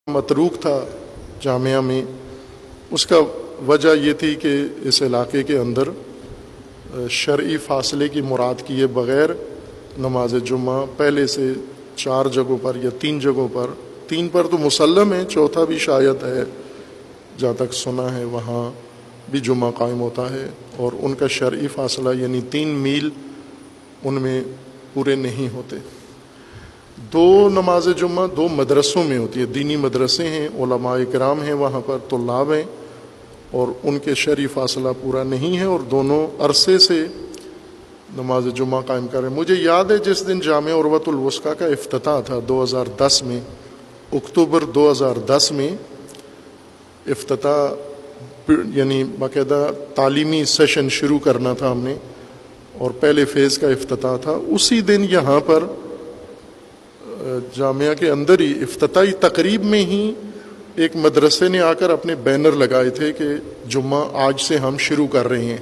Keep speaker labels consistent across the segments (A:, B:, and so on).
A: متروک تھا جامعہ میں، اس کا وجہ یہ تھی کہ اس علاقے کے اندر شرعی فاصلے کی مراد کیے بغیر نماز جمعہ پہلے سے 4 جگہوں پر یا 3 جگہوں پر، 3 پر تو مسلم ہے، چوتھا بھی شاید ہے، جہاں تک سنا ہے وہاں بھی جمعہ قائم ہوتا ہے، اور ان کا شرعی فاصلہ یعنی 3 میل ان میں پورے نہیں ہوتے۔ 2 نماز جمعہ 2 مدرسوں میں ہوتی ہے، دینی مدرسے ہیں، علماء کرام ہیں، وہاں پر طلاب ہیں، اور ان کے شرعی فاصلہ پورا نہیں ہے، اور دونوں عرصے سے نماز جمعہ قائم کر رہے ہیں۔ مجھے یاد ہے جس دن جامعہ عروۃ الوثقیٰ کا افتتاح تھا 2010 میں، اکتوبر 2010 میں افتتاح، یعنی باقاعدہ تعلیمی سیشن شروع کرنا تھا ہم نے، اور پہلے فیز کا افتتاح تھا۔ اسی دن یہاں پر جامعہ کے اندر ہی افتتاحی تقریب میں ہی ایک مدرسے نے آ کر اپنے بینر لگائے تھے کہ جمعہ آج سے ہم شروع کر رہے ہیں،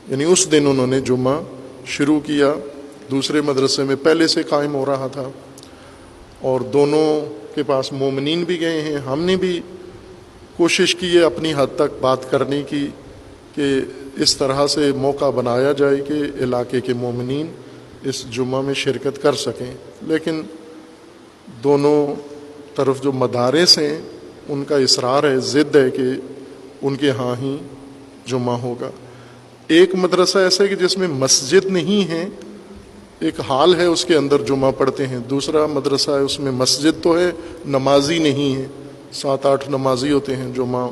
A: یعنی اس دن انہوں نے جمعہ شروع کیا۔ دوسرے مدرسے میں پہلے سے قائم ہو رہا تھا، اور دونوں کے پاس مومنین بھی گئے ہیں۔ ہم نے بھی کوشش کی ہے اپنی حد تک بات کرنے کی کہ اس طرح سے موقع بنایا جائے کہ علاقے کے مومنین اس جمعہ میں شرکت کر سکیں، لیکن دونوں طرف جو مدارس ہیں ان کا اصرار ہے، ضد ہے کہ ان کے ہاں ہی جمعہ ہوگا۔ ایک مدرسہ ایسا ہے کہ جس میں مسجد نہیں ہے، ایک ہال ہے، اس کے اندر جمعہ پڑھتے ہیں۔ دوسرا مدرسہ ہے اس میں مسجد تو ہے، نمازی نہیں ہے، 7-8 نمازی ہوتے ہیں جمعہ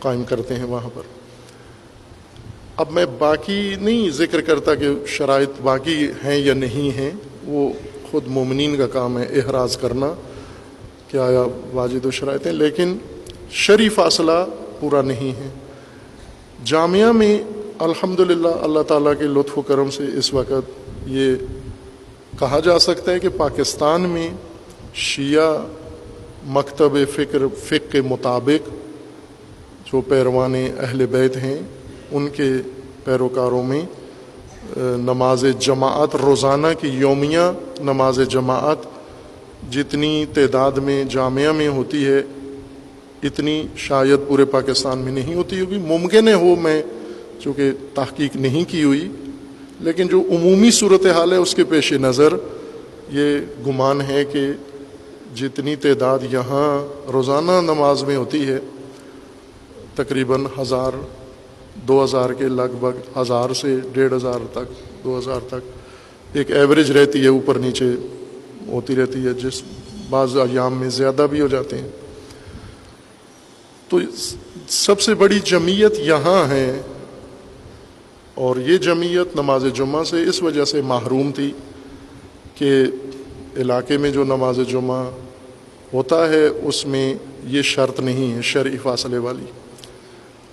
A: قائم کرتے ہیں وہاں پر۔ اب میں باقی نہیں ذکر کرتا کہ شرائط باقی ہیں یا نہیں ہیں، وہ خود مومنین کا کام ہے احراز کرنا کہ آیا واجد و شرائط ہیں، لیکن شرعی فاصلہ پورا نہیں ہے۔ جامعہ میں الحمدللہ اللہ تعالیٰ کے لطف و کرم سے اس وقت یہ کہا جا سکتا ہے کہ پاکستان میں شیعہ مکتب فقہ کے مطابق جو پیروان اہل بیت ہیں ان کے پیروکاروں میں نماز جماعت روزانہ کی یومیہ نماز جماعت جتنی تعداد میں جامعہ میں ہوتی ہے اتنی شاید پورے پاکستان میں نہیں ہوتی ہوگی، ممکن ہے ہو، میں چونکہ تحقیق نہیں کی ہوئی، لیکن جو عمومی صورتحال ہے اس کے پیش نظر یہ گمان ہے کہ جتنی تعداد یہاں روزانہ نماز میں ہوتی ہے تقریباً 1000-2000 کے لگ بھگ، 1000 سے 1500 تک، 2000 تک ایک ایوریج رہتی ہے، اوپر نیچے ہوتی رہتی ہے، جس بعض ایام میں زیادہ بھی ہو جاتے ہیں۔ تو سب سے بڑی جمعیت یہاں ہے، اور یہ جمعیت نماز جمعہ سے اس وجہ سے محروم تھی کہ علاقے میں جو نماز جمعہ ہوتا ہے اس میں یہ شرط نہیں ہے شرعی فاصلے والی،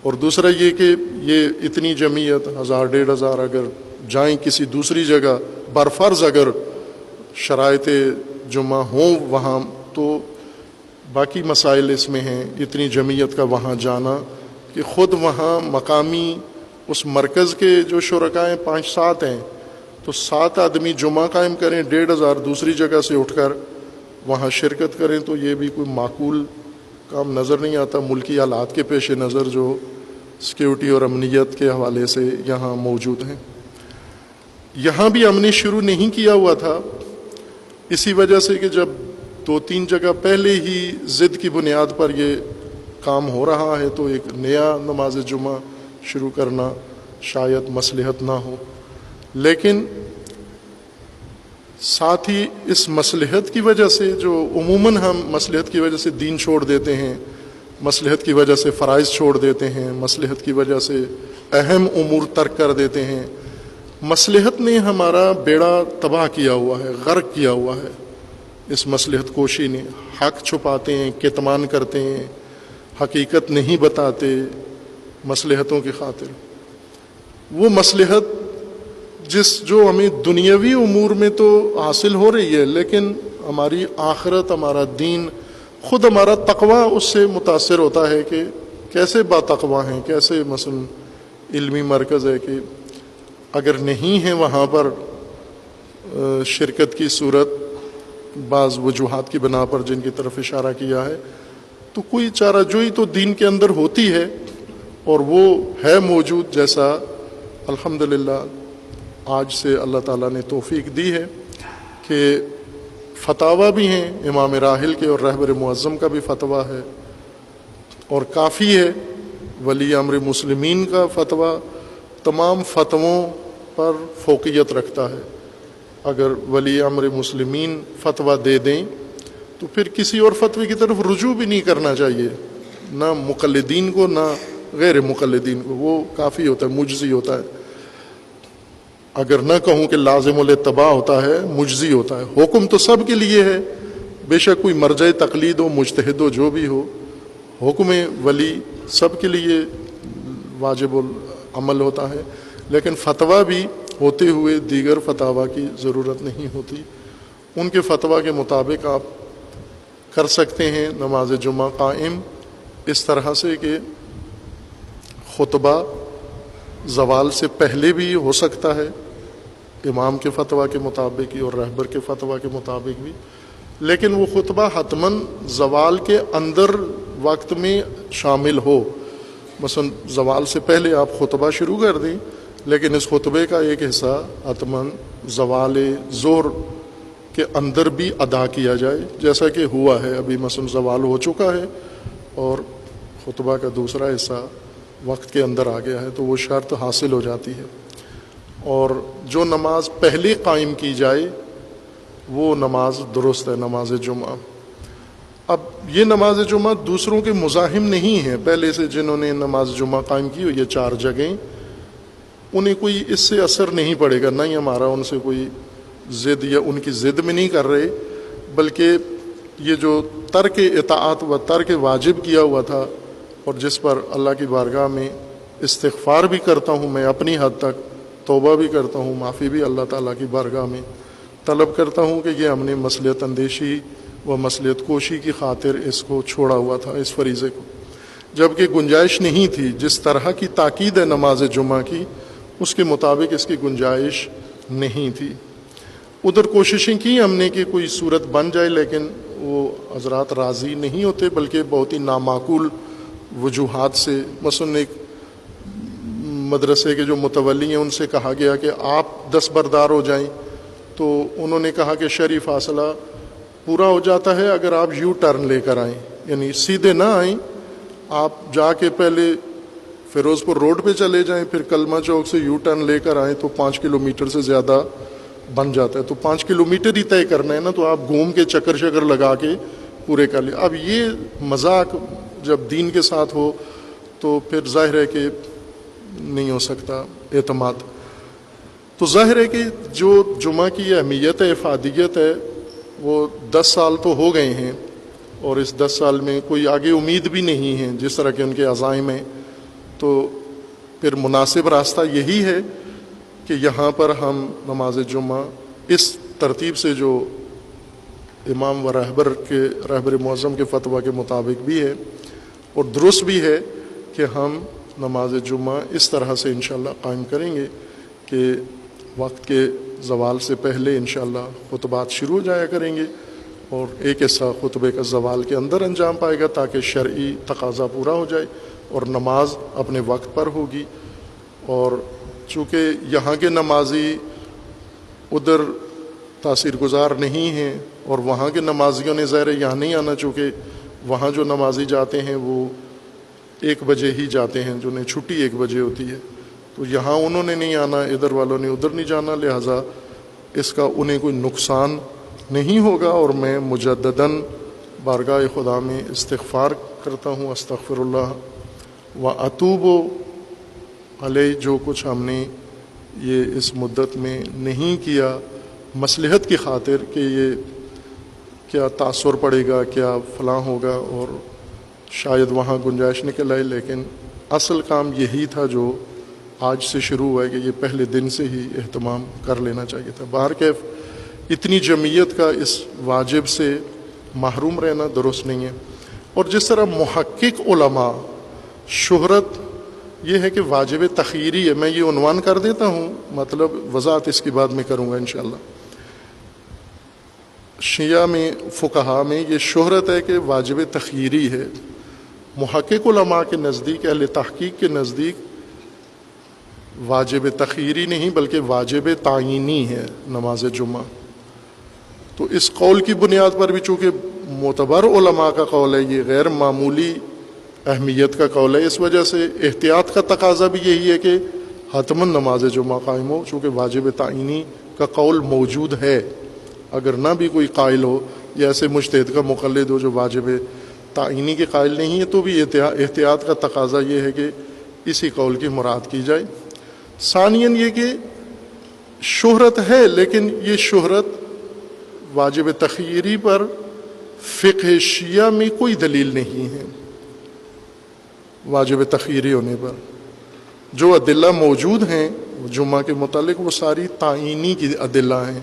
A: اور دوسرا یہ کہ یہ اتنی جمعیت 1000-1500 اگر جائیں کسی دوسری جگہ، برفرض اگر شرائط جمعہ ہوں وہاں، تو باقی مسائل اس میں ہیں، اتنی جمعیت کا وہاں جانا کہ خود وہاں مقامی اس مرکز کے جو شرکاء ہیں 5-7 ہیں، تو 7 آدمی جمعہ قائم کریں، 1500 دوسری جگہ سے اٹھ کر وہاں شرکت کریں، تو یہ بھی کوئی معقول کام نظر نہیں آتا ملکی حالات کے پیش نظر جو سیکیورٹی اور امنیت کے حوالے سے یہاں موجود ہیں۔ یہاں بھی ہم نے شروع نہیں کیا ہوا تھا، اسی وجہ سے کہ جب 2-3 جگہ پہلے ہی ضد کی بنیاد پر یہ کام ہو رہا ہے تو ایک نیا نماز جمعہ شروع کرنا شاید مصلحت نہ ہو، لیکن ساتھ ہی اس مصلحت کی وجہ سے جو عموماً ہم مصلحت کی وجہ سے دین چھوڑ دیتے ہیں، مصلحت کی وجہ سے فرائض چھوڑ دیتے ہیں، مصلحت کی وجہ سے اہم امور ترک کر دیتے ہیں، مصلحت نے ہمارا بیڑا تباہ کیا ہوا ہے، غرق کیا ہوا ہے۔ اس مصلحت کوشی نے حق چھپاتے ہیں، کتمان کرتے ہیں، حقیقت نہیں بتاتے مصلحتوں کی خاطر۔ وہ مصلحت جو ہمیں دنیاوی امور میں تو حاصل ہو رہی ہے، لیکن ہماری آخرت، ہمارا دین، خود ہمارا تقویٰ اس سے متاثر ہوتا ہے کہ کیسے با تقویٰ ہیں، کیسے مثلا علمی مرکز ہے کہ اگر نہیں ہے وہاں پر شرکت کی صورت بعض وجوہات کی بنا پر جن کی طرف اشارہ کیا ہے، تو کوئی چارہ جوئی تو دین کے اندر ہوتی ہے، اور وہ ہے موجود، جیسا الحمدللہ آج سے اللہ تعالیٰ نے توفیق دی ہے کہ فتاویٰ بھی ہیں امام راحل کے اور رہبر معظم کا بھی فتویٰ ہے، اور کافی ہے ولی امر مسلمین کا فتویٰ تمام فتووں پر فوقیت رکھتا ہے۔ اگر ولی امر مسلمین فتویٰ دے دیں تو پھر کسی اور فتوے کی طرف رجوع بھی نہیں کرنا چاہیے، نہ مقلدین کو نہ غیر مقلدین کو، وہ کافی ہوتا ہے، مجزی ہوتا ہے۔ اگر نہ کہوں کہ لازم الاتباع ہوتا ہے، مجزی ہوتا ہے۔ حکم تو سب کے لیے ہے، بے شک کوئی مرجع تقلید ہو، مجتہد ہو، جو بھی ہو، حکم ولی سب کے لیے واجب العمل ہوتا ہے، لیکن فتویٰ بھی ہوتے ہوئے دیگر فتاویٰ کی ضرورت نہیں ہوتی۔ ان کے فتویٰ کے مطابق آپ کر سکتے ہیں نماز جمعہ قائم، اس طرح سے کہ خطبہ زوال سے پہلے بھی ہو سکتا ہے امام کے فتویٰ کے مطابق ہی اور رہبر کے فتویٰ کے مطابق بھی، لیکن وہ خطبہ حتماً زوال کے اندر وقت میں شامل ہو۔ مثلا زوال سے پہلے آپ خطبہ شروع کر دیں، لیکن اس خطبے کا ایک حصہ حتماً زوال ظہر کے اندر بھی ادا کیا جائے، جیسا کہ ہوا ہے ابھی مثلا زوال ہو چکا ہے اور خطبہ کا دوسرا حصہ وقت کے اندر آ گیا ہے، تو وہ شرط حاصل ہو جاتی ہے۔ اور جو نماز پہلے قائم کی جائے وہ نماز درست ہے، نماز جمعہ۔ اب یہ نماز جمعہ دوسروں کے مزاحم نہیں ہے، پہلے سے جنہوں نے نماز جمعہ قائم کی ہو یہ 4 جگہیں، انہیں کوئی اس سے اثر نہیں پڑے گا، نہ ہی ہمارا ان سے کوئی ضد یا ان کی ضد میں نہیں کر رہے، بلکہ یہ جو ترک اطاعت و ترک واجب کیا ہوا تھا اور جس پر اللہ کی بارگاہ میں استغفار بھی کرتا ہوں، میں اپنی حد تک توبہ بھی کرتا ہوں، معافی بھی اللہ تعالیٰ کی بارگاہ میں طلب کرتا ہوں کہ یہ ہم نے مصلحت اندیشی و مصلحت کوشی کی خاطر اس کو چھوڑا ہوا تھا، اس فریضے کو، جبکہ گنجائش نہیں تھی۔ جس طرح کی تاکید ہے نماز جمعہ کی، اس کے مطابق اس کی گنجائش نہیں تھی۔ ادھر کوششیں کی ہم نے کہ کوئی صورت بن جائے، لیکن وہ حضرات راضی نہیں ہوتے، بلکہ بہت ہی نامعقول وجوہات سے۔ مثلا ایک مدرسے کے جو متولی ہیں ان سے کہا گیا کہ آپ دستبردار ہو جائیں، تو انہوں نے کہا کہ شرعی فاصلہ پورا ہو جاتا ہے اگر آپ یو ٹرن لے کر آئیں، یعنی سیدھے نہ آئیں، آپ جا کے پہلے فیروز پور روڈ پہ چلے جائیں، پھر کلمہ چوک سے یو ٹرن لے کر آئیں، تو 5 کلومیٹر سے زیادہ بن جاتا ہے، تو 5 کلومیٹر ہی طے کرنا ہے نا، تو آپ گھوم کے چکر شکر لگا کے پورے کر لیں۔ اب یہ مذاق جب دین کے ساتھ ہو تو پھر ظاہر ہے کہ نہیں ہو سکتا اعتماد۔ تو ظاہر ہے کہ جو جمعہ کی اہمیت ہے، افادیت ہے، وہ 10 سال تو ہو گئے ہیں، اور اس 10 سال میں کوئی آگے امید بھی نہیں ہے جس طرح کے ان کے عزائم ہیں، تو پھر مناسب راستہ یہی ہے کہ یہاں پر ہم نماز جمعہ اس ترتیب سے جو امام و رہبر معظم کے فتویٰ کے مطابق بھی ہے اور درست بھی ہے کہ ہم نماز جمعہ اس طرح سے انشاءاللہ قائم کریں گے کہ وقت کے زوال سے پہلے انشاءاللہ خطبات شروع ہو جایا کریں گے، اور ایک حصہ خطبے کا زوال کے اندر انجام پائے گا تاکہ شرعی تقاضا پورا ہو جائے اور نماز اپنے وقت پر ہوگی۔ اور چونکہ یہاں کے نمازی ادھر تاثیر گزار نہیں ہیں اور وہاں کے نمازیوں نے ظاہر یہاں نہیں آنا، چونکہ وہاں جو نمازی جاتے ہیں وہ 1 بجے ہی جاتے ہیں، جنہیں چھٹی 1 بجے ہوتی ہے، تو یہاں انہوں نے نہیں آنا، ادھر والوں نے ادھر نہیں جانا، لہٰذا اس کا انہیں کوئی نقصان نہیں ہوگا۔ اور میں مجدداً بارگاہ خدا میں استغفار کرتا ہوں، استغفر اللہ و اتوب علیہ، جو کچھ ہم نے یہ اس مدت میں نہیں کیا مصلحت کی خاطر کہ یہ کیا تاثر پڑے گا، کیا فلاں ہوگا، اور شاید وہاں گنجائش نکل آئے، لیکن اصل کام یہی تھا جو آج سے شروع ہوا ہے کہ یہ پہلے دن سے ہی اہتمام کر لینا چاہیے تھا۔ بہرکیف اتنی جمعیت کا اس واجب سے محروم رہنا درست نہیں ہے۔ اور جس طرح محقق علماء شہرت یہ ہے کہ واجب تخیری ہے، میں یہ عنوان کر دیتا ہوں، مطلب وضاحت اس کی بعد میں کروں گا انشاءاللہ۔ شیعہ میں فقہا میں یہ شہرت ہے کہ واجب تخییری ہے. محقق علماء کے نزدیک، اہل تحقیق کے نزدیک واجب تخییری نہیں بلکہ واجب تعینی ہے نماز جمعہ. تو اس قول کی بنیاد پر بھی چونکہ معتبر علماء کا قول ہے، یہ غیر معمولی اہمیت کا قول ہے، اس وجہ سے احتیاط کا تقاضا بھی یہی ہے کہ حتماً نماز جمعہ قائم ہو، چونکہ واجب تعینی کا قول موجود ہے. اگر نہ بھی کوئی قائل ہو یا ایسے مجتہد کا مقلد ہو جو واجب تعینی کے قائل نہیں ہے، تو بھی احتیاط کا تقاضا یہ ہے کہ اسی قول کی مراد کی جائے. ثانیاً یہ کہ شہرت ہے، لیکن یہ شہرت واجب تخییری پر فقہ شیعہ میں کوئی دلیل نہیں ہے. واجب تخییری ہونے پر جو ادلہ موجود ہیں جمعہ کے متعلق وہ ساری تعینی کی ادلہ ہیں،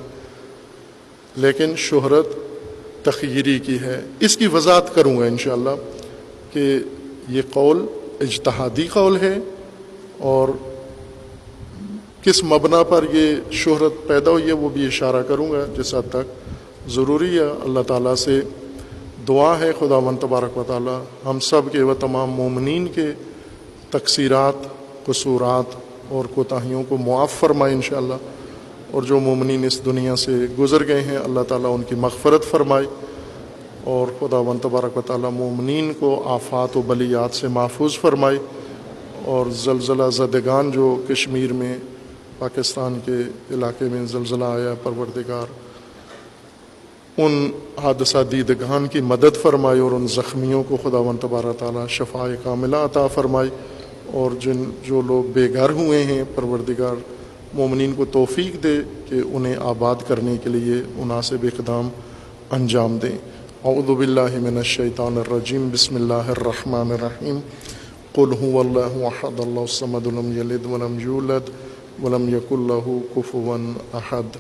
A: لیکن شہرت تخییری کی ہے. اس کی وضاحت کروں گا انشاءاللہ کہ یہ قول اجتہادی قول ہے اور کس مبنا پر یہ شہرت پیدا ہوئی ہے وہ بھی اشارہ کروں گا جس حد تک ضروری ہے. اللہ تعالیٰ سے دعا ہے خداوند تبارک و تعالیٰ ہم سب کے و تمام مومنین کے تقصیرات، قصورات اور کوتاہیوں کو معاف فرمائے انشاءاللہ، اور جو مومنین اس دنیا سے گزر گئے ہیں اللہ تعالیٰ ان کی مغفرت فرمائے، اور خداوند تبارک و تعالیٰ مومنین کو آفات و بلیات سے محفوظ فرمائے، اور زلزلہ زدگان جو کشمیر میں پاکستان کے علاقے میں زلزلہ آیا پروردگار ان حادثہ دیدگان کی مدد فرمائے، اور ان زخمیوں کو خداوند تبارک تعالیٰ شفاء کاملہ عطا فرمائے، اور جو لوگ بے گھر ہوئے ہیں پروردگار مومنین کو توفیق دے کہ انہیں آباد کرنے کے لیے مناسب اقدام انجام دیں. اعوذ باللہ من الشیطان الرجیم، بسم اللہ الرحمن الرحیم. قل هو اللہ احد اللہ الصمد لم یلد ولم یولد ولم یکن لہ کفوا احد.